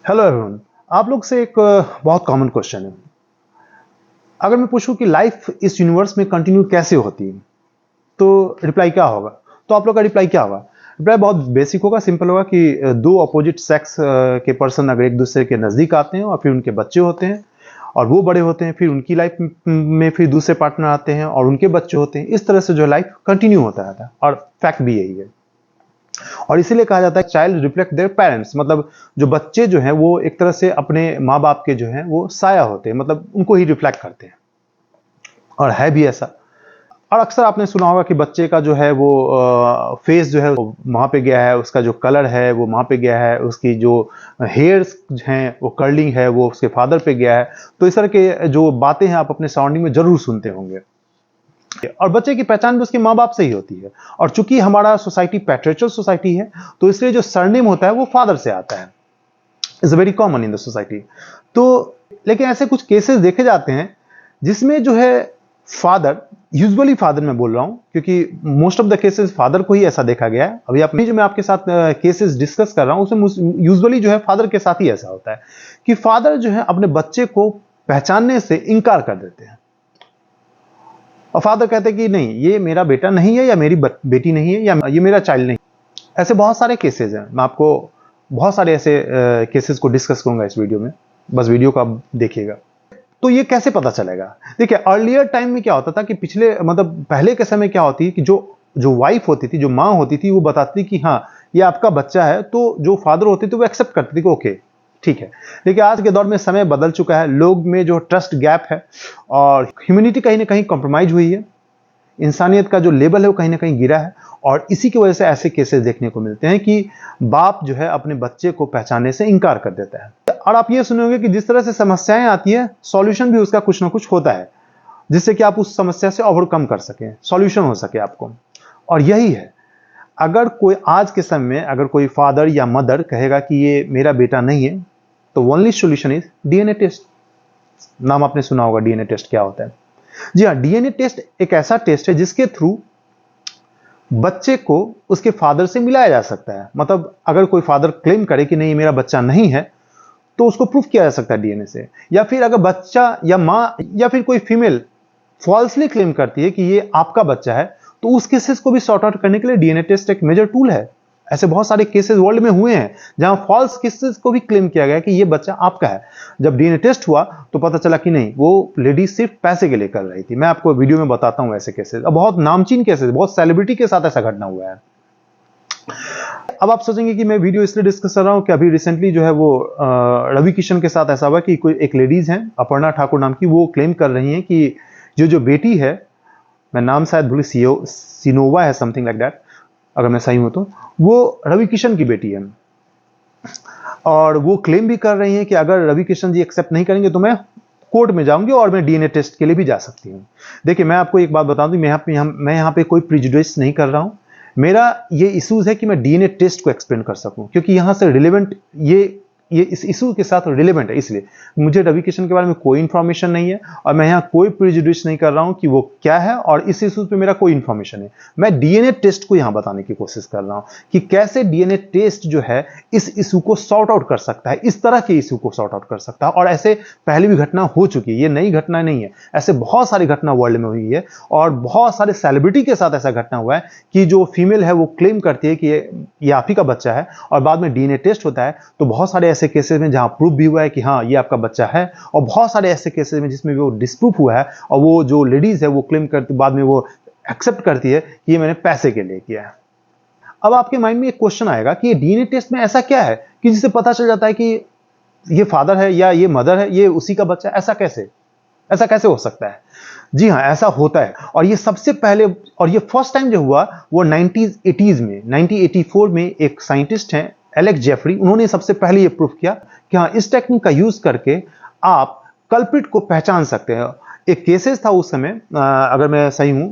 Hello everyone. आप लोग से एक बहुत कॉमन क्वेश्चन है। अगर मैं पूछूं कि लाइफ इस यूनिवर्स में कंटिन्यू कैसे होती है तो रिप्लाई क्या होगा? तो आप लोग का रिप्लाई क्या होगा? रिप्लाई बहुत बेसिक होगा, सिंपल होगा कि दो अपोजिट सेक्स के पर्सन अगर एक दूसरे के नजदीक आते हैं और फिर उनके बच्चे होते हैं और वो बड़े होते हैं, फिर उनकी लाइफ में फिर दूसरे पार्टनर आते हैं और उनके बच्चे होते हैं। इस तरह से जो लाइफ कंटिन्यू होता रहता है और फैक्ट भी यही है। और इसीलिए कहा जाता है चाइल्ड रिफ्लेक्ट देयर पेरेंट्स, मतलब जो बच्चे जो हैं वो एक तरह से अपने माँ बाप के जो हैं वो साया होते हैं, मतलब उनको ही रिफ्लेक्ट करते हैं। और है भी ऐसा। और अक्सर आपने सुना होगा कि बच्चे का जो है वो फेस जो है वहां पे गया है, उसका जो कलर है वो वहां पे गया है, उसकी जो हेयर्स हैं वो कर्लिंग है वो उसके फादर पे गया है। तो इस तरह के जो बातें हैं आप अपने सराउंडिंग में जरूर सुनते होंगे। और बच्चे की पहचान भी उसके माँ बाप से ही होती है। और चूंकि हमारा सोसाइटी पैट्रियर्चल सोसाइटी है तो इसलिए जो सरनेम होता है वो फादर से आता है। Is very common in the society. तो लेकिन ऐसे कुछ केसेस देखे जाते हैं जिसमें जो है फादर, यूजुअली फादर मैं बोल रहा हूं क्योंकि most of the cases father को ही ऐसा देखा गया है। अभी जो मैं आपके साथ केसेस डिस्कस कर रहा हूं उसमें यूजुअली जो है फादर के साथ ही ऐसा होता है कि फादर जो है अपने बच्चे को पहचानने से इनकार कर देते हैं और फादर कहते हैं कि नहीं, ये मेरा बेटा नहीं है या मेरी बेटी नहीं है या ये मेरा चाइल्ड नहीं। ऐसे बहुत सारे केसेस हैं। मैं आपको बहुत सारे ऐसे केसेस को डिस्कस करूंगा इस वीडियो में, बस वीडियो को आप देखिएगा। तो ये कैसे पता चलेगा? देखिए, अर्लियर टाइम में क्या होता था कि पिछले मतलब पहले के समय क्या होती कि जो वाइफ होती थी, जो माँ होती थी, वो बताती थी कि हाँ ये आपका बच्चा है। तो जो फादर होते थे वो एक्सेप्ट करते थे कि ओके ठीक है। लेकिन आज के दौर में समय बदल चुका है, लोग में जो ट्रस्ट गैप है और ह्यूमैनिटी कहीं ना कहीं कॉम्प्रोमाइज हुई है, इंसानियत का जो लेवल है वो कहीं ना कहीं गिरा है। और इसी की वजह से ऐसे केसेस देखने को मिलते हैं कि बाप जो है अपने बच्चे को पहचानने से इनकार कर देता है। और आप ये सुनोगे कि जिस तरह से समस्याएं आती है सॉल्यूशन भी उसका कुछ ना कुछ होता है जिससे कि आप उस समस्या से ओवरकम कर सकें, सॉल्यूशन हो सके आपको। और यही है, अगर कोई आज के समय में अगर कोई फादर या मदर कहेगा कि ये मेरा बेटा नहीं है तो only solution is DNA test. नाम आपने सुना होगा डीएनए टेस्ट क्या होता है। जी हाँ, डीएनए टेस्ट एक ऐसा टेस्ट है जिसके थ्रू बच्चे को उसके फादर से मिलाया जा सकता है। मतलब अगर कोई फादर क्लेम करे कि नहीं मेरा बच्चा नहीं है तो उसको प्रूफ किया जा सकता है डीएनए से। या फिर अगर बच्चा या माँ या फिर कोई फीमेल फॉल्सली क्लेम करती है कि ये आपका बच्चा है तो उस केसेस को भी सॉर्ट आउट करने के लिए डीएनए टेस्ट एक मेजर टूल है। ऐसे बहुत सारे केसेस वर्ल्ड में हुए हैं जहां फॉल्स केसेस को भी क्लेम किया गया कि ये बच्चा आपका है। जब डीएनए टेस्ट हुआ तो पता चला कि नहीं, वो लेडी सिर्फ पैसे के लिए कर रही थी। मैं आपको वीडियो में बताता हूं ऐसे केसेस, बहुत नामचीन केसेस, बहुत सेलिब्रिटी के साथ ऐसा घटना हुआ है। अब आप सोचेंगे कि मैं वीडियो इसलिए डिस्कस कर रहा हूं कि अभी रिसेंटली जो है वो रवि किशन के साथ ऐसा हुआ कि कोई एक लेडीज हैं अपर्णा ठाकुर नाम की, वो क्लेम कर रही हैं कि जो बेटी है, मैं नाम शायद भूल, सिनोवा है, समथिंग लाइक दैट, अगर मैं सही हूं तो, वो रवि किशन की बेटी है। और वो क्लेम भी कर रही हैं कि अगर रवि किशन जी एक्सेप्ट नहीं करेंगे तो मैं कोर्ट में जाऊंगी और मैं डीएनए टेस्ट के लिए भी जा सकती हूँ। देखिए, मैं आपको एक बात बता दूं, मैं यहाँ पे कोई प्रिजुडिस नहीं कर रहा हूं। मेरा ये इश्यूज है कि मैं डीएनए टेस्ट को एक्सप्लेन कर सकूं क्योंकि यहां से रिलेवेंट ये इस इशू के साथ रिलेवेंट है। इसलिए मुझे रवि किशन के बारे में कोई इंफॉर्मेशन नहीं है और मैं यहाँ कोई प्रिजुडिस नहीं कर रहा हूं कि वो क्या है और इस इशू पे मेरा कोई इंफॉर्मेशन है। मैं डीएनए टेस्ट को यहां बताने की कोशिश कर रहा हूं कि कैसे डीएनए टेस्ट जो है इस इशू को सॉर्ट आउट कर सकता है, इस तरह के इशू को सॉर्ट आउट कर सकता है। और ऐसे पहले भी घटना हो चुकी है, ये नई घटना नहीं है। ऐसे बहुत सारी घटना वर्ल्ड में हुई है और बहुत सारे सेलिब्रिटी के साथ ऐसा घटना हुआ है कि जो फीमेल है वो क्लेम करती है कि ये आप ही का बच्चा है और बाद में डीएनए टेस्ट होता है तो बहुत सारे ऐसे केसेस में जहां प्रूफ भी हुआ है कि हाँ ये आपका बच्चा है, और बहुत सारे ऐसे केसेस में जिसमें वो डिस्प्रूफ हुआ है और वो जो लेडीज है वो क्लेम करती, बाद में वो एक्सेप्ट करती है कि ये मैंने पैसे के लिए किया है। अब आपके माइंड में एक क्वेश्चन आएगा कि ये डीएनए टेस्ट में ऐसा क्या है कि जिससे पता चल जाता है कि ये फादर है या ये मदर है, ये उसी का बच्चा है? ऐसा कैसे हो सकता है? जी हाँ, ऐसा होता है। और ये सबसे पहले और ये फर्स्ट टाइम जो हुआ वो 1980s में, 1984 में एक साइंटिस्ट हैं एलेक्स जेफरी, उन्होंने सबसे पहले ये प्रूफ किया कि हाँ इस टेक्निक का यूज करके आप कल्प्रिट को पहचान सकते हैं। एक केसेस था उस समय, अगर मैं सही हूं,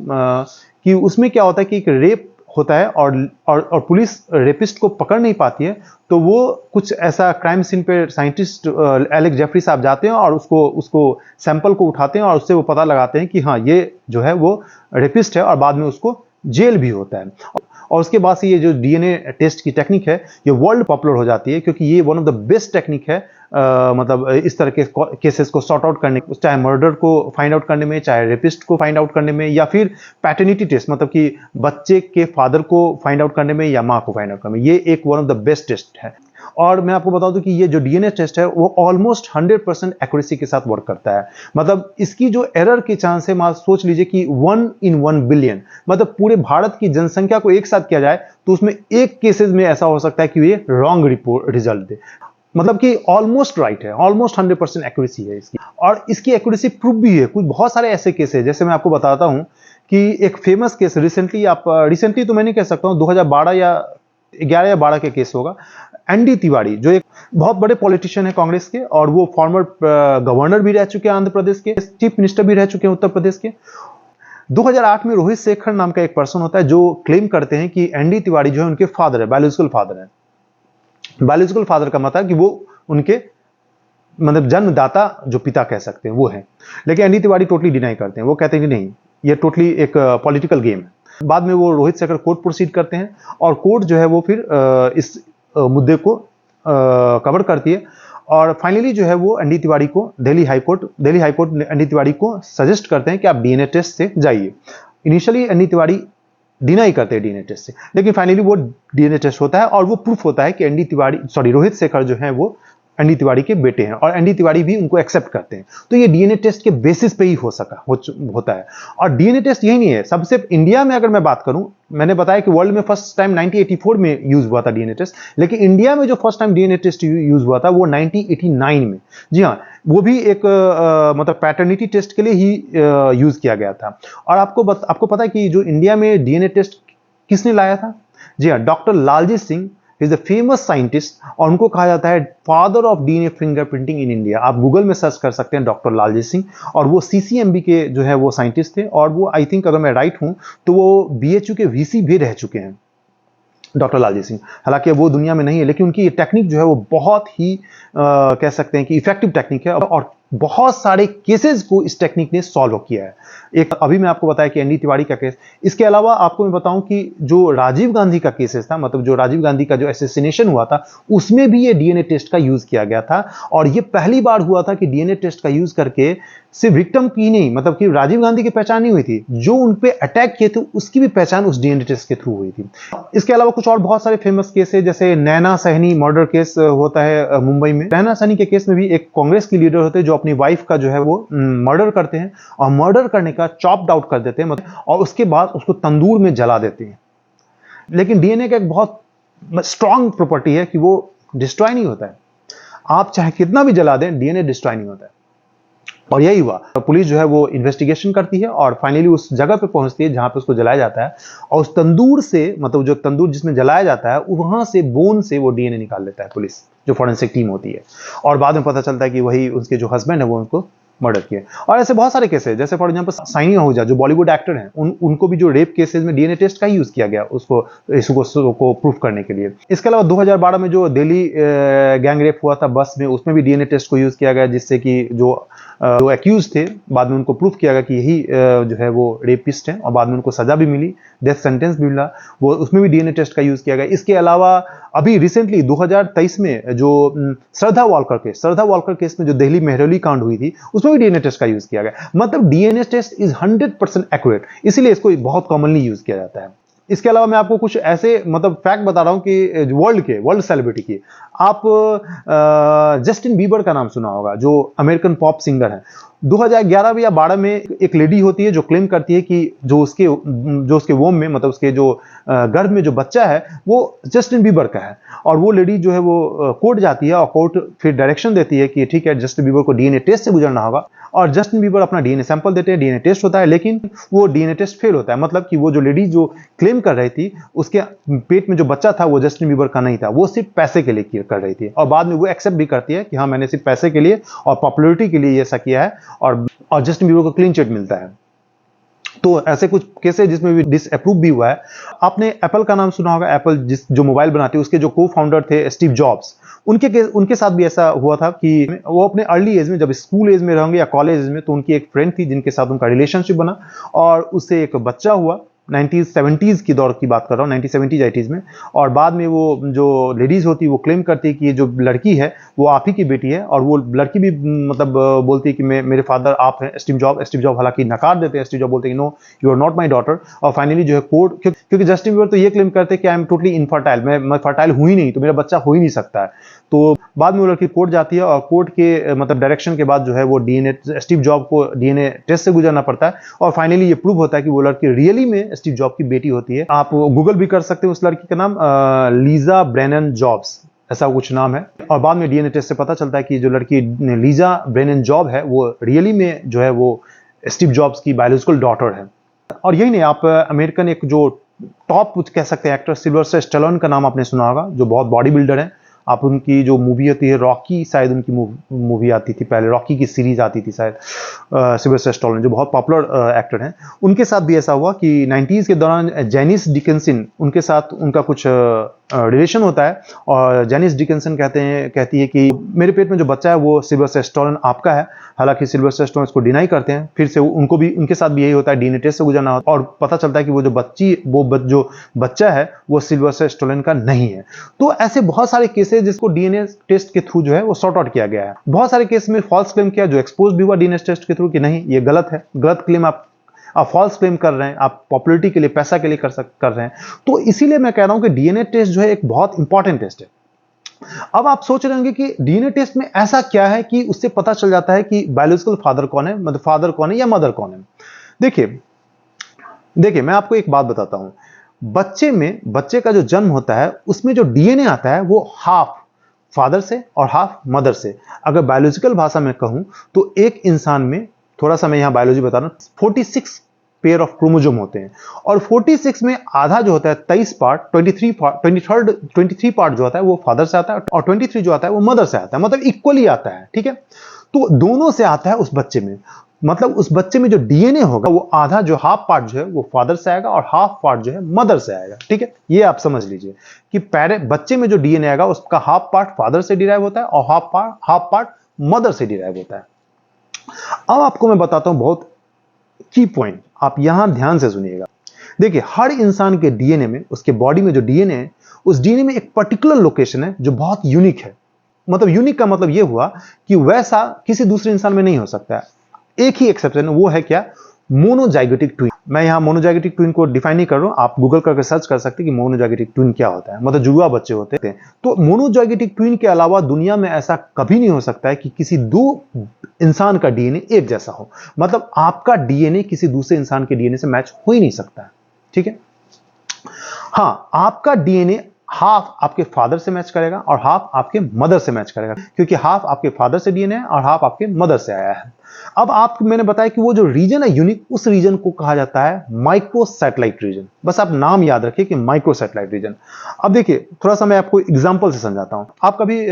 कि उसमें क्या होता है कि एक रेप होता है और पुलिस रेपिस्ट को पकड़ नहीं पाती है तो वो कुछ ऐसा क्राइम सीन पे साइंटिस्ट एलेक्स जेफरी साहब जाते हैं और उसको सैंपल को उठाते हैं और उससे वो पता लगाते हैं कि हाँ ये जो है वो रेपिस्ट है और बाद में उसको जेल भी होता है। और उसके बाद से ये जो डीएनए टेस्ट की टेक्निक है ये वर्ल्ड पॉपुलर हो जाती है, क्योंकि ये one of the best technique है मतलब इस तरह के केसेस को सॉर्ट आउट करने, चाहे मर्डर को फाइंड आउट करने में, चाहे रेपिस्ट को फाइंड आउट करने में, या फिर पैटर्निटी टेस्ट मतलब कि बच्चे के फादर को फाइंड आउट करने में या माँ को फाइंड आउट करने में। ये एक one of the best test है। और मैं आपको बता दूं कि ये जो डीएनए टेस्ट है वो ऑलमोस्ट 100% एक्यूरेसी के साथ वर्क करता है। मतलब इसकी जो एरर के चांस है, आप सोच लीजिए कि 1 in 1 बिलियन, मतलब पूरे भारत की जनसंख्या को एक साथ किया जाए तो उसमें एक केसेस में ऐसा हो सकता है कि ये रॉन्ग रिपोर्ट रिजल्ट दे। मतलब कि ऑलमोस्ट राइट है, ऑलमोस्ट 100% एक्यूरेसी है इसकी, और इसकी एक्यूरेसी प्रूफ भी है। कुछ बहुत सारे ऐसे केस है, जैसे मैं आपको बताता हूं कि एक फेमस केस रिसेंटली तो मैं नहीं कह सकता हूं, 2012 या 11 या 12 के केस होगा। एनडी तिवारी जो एक बहुत बड़े पॉलिटिशियन है कांग्रेस के, और वो फॉर्मर गवर्नर भी रह चुके हैं आंध्र प्रदेश के, चीफ मिनिस्टर भी रह चुके हैं उत्तर प्रदेश के। 2008 में रोहित शेखर नाम का एक पर्सन होता है जो क्लेम करते हैं कि एनडी तिवारी जो है उनके फादर है, बायोलॉजिकल फादर है। बायोलॉजिकल फादर का मतलब कि वो उनके मतलब जन्मदाता जो पिता कह सकते हैं वो है। लेकिन एनडी तिवारी टोटली डिनाई करते हैं, वो कहते हैं कि नहीं, ये टोटली एक पॉलिटिकल गेम है। बाद में वो रोहित शेखर कोर्ट प्रोसीड करते हैं, और कोर्ट जो है वो फिर इस मुद्दे को कवर करती है, और फाइनली जो है वो एनडी तिवारी को दिल्ली हाईकोर्ट एनडी तिवारी को सजेस्ट करते हैं कि आप डीएनए टेस्ट से जाइए। इनिशियली एनडी तिवारी डिनाई करते हैं डीएनए टेस्ट से, लेकिन फाइनली वो डीएनए टेस्ट होता है और वो प्रूफ होता है कि रोहित शेखर जो है वो एनडी तिवारी के बेटे हैं, और एनडी तिवारी भी उनको एक्सेप्ट करते हैं। तो ये डीएनए टेस्ट के बेसिस पे ही होता है। और डीएनए टेस्ट यही नहीं है, सबसे इंडिया में अगर मैं बात करूं, मैंने बताया कि वर्ल्ड में फर्स्ट टाइम 1984 में यूज हुआ था डीएनए टेस्ट, लेकिन इंडिया में जो first time DNA test use हुआ था वो 1989 में। जी हाँ, वो भी एक मतलब पैटर्निटी टेस्ट के लिए ही यूज किया गया था। और आपको पता है कि जो इंडिया में डीएनए टेस्ट किसने लाया था? जी हाँ, doctor Lalji Singh is the famous scientist, और उनको कहा जाता है father of DNA fingerprinting in India. आप गूगल में सर्च कर सकते हैं डॉक्टर लालजी सिंह, और वो सीसीएमबी के जो है वो साइंटिस्ट थे, और वो आई थिंक अगर मैं राइट हूं तो वो बीएचयू के वीसी भी रह चुके हैं डॉक्टर लालजी सिंह। हालांकि वो दुनिया में नहीं है, लेकिन उनकी ये टेक्निक जो है वो बहुत ही कह सकते हैं कि इफेक्टिव टेक्निक है, और बहुत सारे केसेस को इस टेक्निक ने सॉल्व किया है। एक अभी मैं आपको बताया कि एनडी तिवारी का केस, इसके अलावा आपको मैं बताऊं कि जो राजीव गांधी का केसेस था, मतलब जो राजीव गांधी का जो असैसिनेशन हुआ था, उसमें भी ये डीएनए टेस्ट का यूज किया गया था। और ये पहली बार हुआ था कि डीएनए टेस्ट का यूज करके सिर्फ विक्टिम की नहीं, मतलब कि राजीव गांधी की पहचान नहीं हुई थी, जो उन पे अटैक किए थे उसकी भी पहचान उस डीएनए टेस्ट के थ्रू हुई थी। इसके अलावा कुछ और बहुत सारे फेमस केस है, जैसे नैना सहनी मर्डर केस होता है मुंबई में। नैना सहनी के केस में भी एक कांग्रेस की लीडर होते हैं जो अपनी वाइफ का जो है वो मर्डर करते हैं, और मर्डर करने का चॉप्ड आउट कर देते हैं, मतलब, और उसके बाद उसको तंदूर में जला देते हैं। लेकिन डीएनए का एक बहुत स्ट्रांग प्रॉपर्टी है कि वो डिस्ट्रॉय नहीं होता है। आप चाहे कितना भी जला दें, डीएनए डिस्ट्रॉय नहीं होता है। और यही हुआ, पुलिस जो है वो इन्वेस्टिगेशन करती है और फाइनली उस जगह पे पहुंचती है जहां पे उसको जलाया जाता है, और उस तंदूर से, मतलब जो तंदूर जिसमें जलाया जाता है, वहां से बोन से वो डीएनए निकाल लेता है पुलिस, जो फॉरेंसिक टीम होती है। और बाद में पता चलता है कि वही उसके जो हस्बैंड है वो उनको मर्डर किए। और ऐसे बहुत सारे केस है, जैसे फॉर एग्जांपल साइनी आहूजा जो बॉलीवुड एक्टर हैं, उनको भी जो रेप केसेस में डीएनए टेस्ट का ही यूज किया गया उसको प्रूफ करने के लिए। इसके अलावा 2012 में जो दिल्ली गैंग रेप हुआ था बस में, उसमें भी डीएनए टेस्ट को यूज किया गया, जिससे कि जो एक्यूज थे बाद में उनको प्रूफ किया गया कि यही जो है वो रेपिस्ट है, और बाद में उनको सजा भी मिली, डेथ सेंटेंस भी मिला, वो उसमें भी डीएनए टेस्ट का यूज किया गया। इसके अलावा अभी रिसेंटली 2023 में जो श्रद्धा वॉल्कर केस में जो दिल्ली मेहरौली कांड हुई थी, उसमें भी डीएनए टेस्ट का यूज किया गया। मतलब डीएनए टेस्ट इज 100% एक्यूरेट, इसीलिए इसको बहुत कॉमनली यूज किया जाता है। इसके अलावा मैं आपको कुछ ऐसे मतलब फैक्ट बता रहा हूं कि वर्ल्ड सेलिब्रिटी की, आप जस्टिन बीबर का नाम सुना होगा, जो अमेरिकन पॉप सिंगर है। 2011 या 12 में एक लेडी होती है जो क्लेम करती है कि जो उसके वोम में, मतलब उसके जो गर्भ में जो बच्चा है वो जस्टिन बीबर का है। और वो लेडी जो है वो कोर्ट जाती है, और कोर्ट फिर डायरेक्शन देती है कि ठीक है, जस्टिन बीबर को डीएनए टेस्ट से गुजरना होगा, और जस्टिन बीबर अपना डीएनए सैंपल देते हैं, डीएनए टेस्ट होता है, लेकिन वो डीएनए टेस्ट फेल होता है। मतलब कि वो जो लेडी जो क्लेम कर रही थी, उसके पेट में जो बच्चा था वो जस्टिन बीबर का नहीं था, वो सिर्फ पैसे के लिए कर रही थी, और बाद में वो एक्सेप्ट भी करती है कि हाँ, मैंने सिर्फ पैसे के लिए और पॉपुलैरिटी के लिए ऐसा किया है, और जस्टिन बीबर को क्लीन चिट मिलता है। तो ऐसे कुछ केस है जिसमें भी डिसअप्रूव भी हुआ है। आपने एप्पल का नाम सुना होगा, एप्पल जो मोबाइल बनाते हैं, उसके जो को फाउंडर थे स्टीव जॉब्स, उनके साथ भी ऐसा हुआ था कि वो अपने अर्ली एज में, जब स्कूल एज में रहेंगे या कॉलेज एज में, तो उनकी एक फ्रेंड थी जिनके साथ उनका रिलेशनशिप बना, और उससे एक बच्चा हुआ, 1970s की दौर की बात कर रहा हूँ, 1970s 80s में। और बाद में वो जो लेडीज होती है वो क्लेम करती है कि ये जो लड़की है वो आप ही की बेटी है, और वो लड़की भी मतलब बोलती है कि मेरे फादर आप हैं स्टीव जॉब हालांकि नकार देते हैं, स्टीव जॉब बोलते हैं no you are not my daughter. और फाइनली जो है कोर्ट, क्योंकि जस्टिन बीबर तो ये क्लेम करते हैं कि आई एम टोटली इनफर्टाइल, मैं फर्टाइल हुई नहीं तो मेरा बच्चा हो ही नहीं सकता है। तो बाद में वो लड़की कोर्ट जाती है और कोर्ट के मतलब डायरेक्शन के बाद जो है वो डीएनए, स्टीव जॉब को डीएनए टेस्ट से गुजरना पड़ता है, और फाइनली ये प्रूव होता है कि वो लड़की रियली में स्टीव जॉब की बेटी होती है। आप गूगल भी कर सकते हैं उस लड़की का नाम, लीजा ब्रेनन जॉब्स ऐसा कुछ नाम है। और बाद में डीएनए टेस्ट से पता चलता है कि जो लड़की लीजा ब्रेनन जॉब है वो रियली में जो है वो स्टीव जॉब्स की बायोलॉजिकल डॉटर है। और यही नहीं, आप अमेरिकन एक जो टॉप कुछ कह सकते हैं एक्टर सिल्वेस्टर स्टैलोन का नाम आपने सुना होगा, जो बहुत बॉडी बिल्डर है। आप उनकी जो मूवी होती है रॉकी, शायद उनकी मूवी आती थी पहले, रॉकी की सीरीज आती थी शायद, सिल्वेस्टर स्टैलोन जो बहुत पॉपुलर एक्टर हैं। उनके साथ भी ऐसा हुआ कि 90s के दौरान जेनिस डिकिंसन, उनके साथ उनका कुछ रिलेशन होता है, और जेनिस डिकिंसन कहती है कि मेरे पेट में जो बच्चा है वो सिल्वेस्टर स्टैलोन आपका है। हालांकि सिल्वेस्टर स्टैलोन इसको डिनाई करते हैं। फिर से उनके साथ भी यही होता है, डीएनए टेस्ट से गुजरना होता है, और पता चलता है कि वो जो बच्चा है वो सिल्वेस्टर स्टैलोन का नहीं है। तो ऐसे बहुत सारे केसेस जिसको डीएनए टेस्ट के थ्रू जो है वो सॉर्ट आउट किया गया है। बहुत सारे केस में फॉल्स क्लेम किया जो एक्सपोज भी हुआ डीएनए टेस्ट के थ्रू कि नहीं ये गलत है, गलत क्लेम आप फॉल्स क्लेम कर रहे हैं, आप पॉपुलैरिटी के लिए, पैसा के लिए कर रहे हैं। तो इसीलिए मैं कह रहा हूं कि डीएनए टेस्ट जो है एक बहुत इंपॉर्टेंट टेस्ट है। अब आप सोच रहे होंगे कि डीएनए टेस्ट में ऐसा क्या है कि उससे पता चल जाता है कि बायोलॉजिकल फादर कौन है, मतलब फादर कौन है या मदर कौन है। देखिए मैं आपको एक बात बताता हूं। बच्चे का जो जन्म होता है उसमें जो डीएनए आता है वो हाफ फादर से और हाफ मदर से। अगर बायोलॉजिकल भाषा में कहूं तो एक इंसान में, थोड़ा सा मैं यहां बायोलॉजी बता रहा हूं, 46 पेयर ऑफ क्रोमोसोम होते हैं, और 46 में आधा जो होता है 23 पार्ट, 23 पार्ट जो आता है वो फादर से आता है, और 23 जो आता है वो मदर से आता है, मतलब इक्वली आता है। ठीक है, तो दोनों से आता है उस बच्चे में। मतलब उस बच्चे में जो डीएनए होगा वो आधा जो हाफ पार्ट जो है वो फादर से आएगा और हाफ पार्ट जो है मदर से आएगा। ठीक है, ये आप समझ लीजिए कि बच्चे में जो डीएनए आएगा उसका हाफ पार्ट फादर से डिराइव होता है और हाफ पार्ट मदर से डिराइव होता है। अब आपको मैं बताता हूं बहुत की पॉइंट, आप यहां ध्यान से सुनिएगा। देखिए हर इंसान के डीएनए में, उसके बॉडी में जो डीएनए है उस डीएनए में एक पर्टिकुलर लोकेशन है जो बहुत यूनिक है। मतलब यूनिक का मतलब यह हुआ कि वैसा किसी दूसरे इंसान में नहीं हो सकता है। एक ही एक्सेप्शन, वो है क्या, मोनोजाइगोटिक ट्विन। मैं यहां मोनोजाइगोटिक ट्विन को डिफाइन नहीं कर रहा हूं, आप गूगल करके सर्च कर सकते हैं कि मोनोजाइगोटिक ट्विन क्या होता है, मतलब जुड़वा बच्चे होते हैं। तो मोनोजाइगोटिक ट्विन के अलावा दुनिया में ऐसा कभी नहीं हो सकता है कि किसी दो इंसान का डीएनए एक जैसा हो। मतलब आपका डीएनए किसी दूसरे इंसान के डीएनए से मैच हो ही नहीं सकता है। ठीक है, हां आपका डीएनए हाफ आपके फादर से मैच करेगा और हाफ आपके मदर से मैच करेगा, क्योंकि हाफ आपके फादर से डीएनए है और हाफ आपके मदर से आया है। अब मैंने बताया कि वो जो रीजन है यूनिक, उस रीजन को कहा जाता है माइक्रोसैटेलाइट रीजन। बस आप नाम याद रखिए कि माइक्रोसैटेलाइट रीजन। अब देखिए थोड़ा सा मैं आपको एग्जांपल से समझाता हूं। आप कभी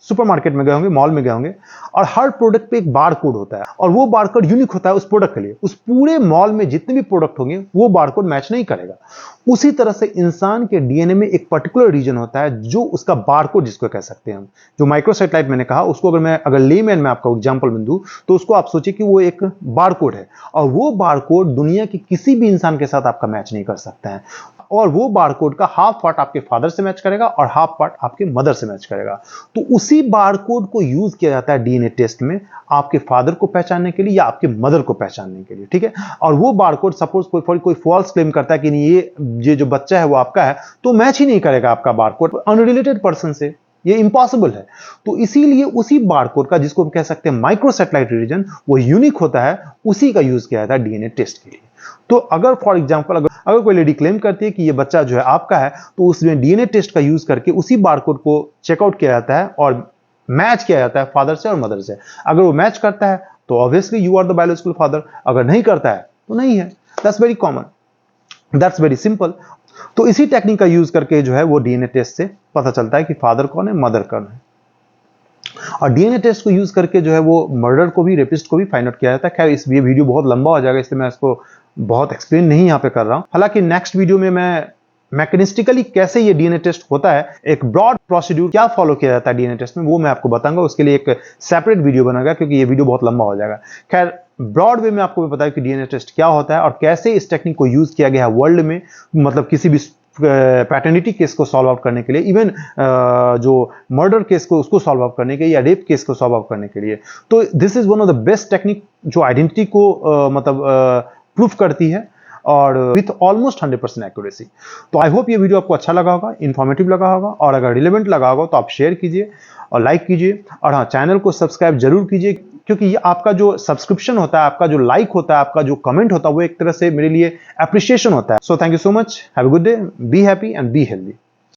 सुपरमार्केट में गए होंगे, मॉल में गए होंगे, और हर प्रोडक्ट पे एक बार कोड होता है, और वो बार कोड यूनिक होता है उस प्रोडक्ट के लिए। उस पूरे मॉल में जितने भी प्रोडक्ट होंगे वो बार कोड मैच नहीं करेगा। उसी तरह से इंसान के डीएनए में एक पर्टिकुलर रीजन होता है जो उसका बार कोड जिसको कह सकते हैं हम, जो माइक्रोसैटेलाइट मैंने कहा, उसको अगर लेमैन में आपका एग्जांपल में दूं तो उसको आप सोचिए कि वो एक बार कोड है, और वो बार कोड दुनिया के किसी भी इंसान के साथ आपका मैच नहीं कर सकता है। और वो बारकोड का हाफ पार्ट आपके फादर से मैच करेगा और हाफ पार्ट आपके मदर से मैच करेगा। तो उसी बारकोड को यूज किया जाता है डीएनए टेस्ट में आपके फादर को पहचानने के लिए या आपके मदर को पहचानने के लिए। ठीक है, और वो बारकोड सपोज कोई फॉल्स क्लेम करता है कि नहीं ये जो बच्चा है वो आपका है, तो मैच ही नहीं करेगा आपका बारकोड अनरिलेटेड पर्सन से, ये इंपॉसिबल है। तो इसीलिए उसी बारकोड का, जिसको हम कह सकते हैं माइक्रोसैटेलाइट रीजन, वो यूनिक होता है, उसी का यूज किया जाता है डीएनए टेस्ट के लिए। तो अगर फॉर एग्जांपल अगर कोई लेडी क्लेम करती है कि ये बच्चा जो है आपका है, तो उसमें डीएनए टेस्ट का यूज करके उसी बारकोड को चेकआउट किया जाता है और मैच किया जाता है फादर से और मदर से। अगर वो मैच करता है तो obviously you are the biological father, अगर नहीं करता है तो नहीं है। That's very common, that's very simple. तो इसी टेक्निक का यूज करके जो है वो डीएनए टेस्ट से पता चलता है कि फादर कौन है, मदर कौन है। और डीएनए टेस्ट को यूज करके जो है वो मर्डर को भी, रेपिस्ट को भी फाइंड आउट किया जाता है। खैर ये वीडियो बहुत लंबा हो जाएगा, इसलिए मैं इसको बहुत एक्सप्लेन नहीं यहाँ पे कर रहा हूं। हालांकि नेक्स्ट वीडियो में मैं मैकेनिस्टिकली कैसे ये डीएनए टेस्ट होता है, एक ब्रॉड प्रोसीड्यूर क्या फॉलो किया जाता है डीएनए टेस्ट में, वो मैं आपको बताऊंगा। उसके लिए एक सेपरेट वीडियो बनाऊंगा क्योंकि ये वीडियो बहुत लंबा हो जाएगा। खैर, ब्रॉड वे में आपको बताया कि डीएनए टेस्ट क्या होता है और कैसे इस टेक्निक को यूज किया गया है वर्ल्ड में, मतलब किसी भी पैटर्निटी केस को सॉल्व आउट करने के लिए, इवन जो मर्डर केस को उसको सॉल्व आउट करने के लिए, या रेप केस को सॉल्व आउट करने के लिए। तो this is one of the best technique जो आइडेंटिटी को मतलब प्रूफ करती है और विथ ऑलमोस्ट 100% एक्यूरेसी। तो आई होप ये वीडियो आपको अच्छा लगा होगा, इंफॉर्मेटिव लगा होगा, और अगर रिलेवेंट लगा होगा तो आप शेयर कीजिए और लाइक कीजिए, और हाँ, चैनल को सब्सक्राइब जरूर कीजिए, क्योंकि ये आपका जो सब्सक्रिप्शन होता है, आपका जो लाइक होता है, आपका जो कमेंट होता है, वो एक तरह से मेरे लिए अप्रिशिएशन होता है। So thank you so much, have a good day, be happy and be healthy.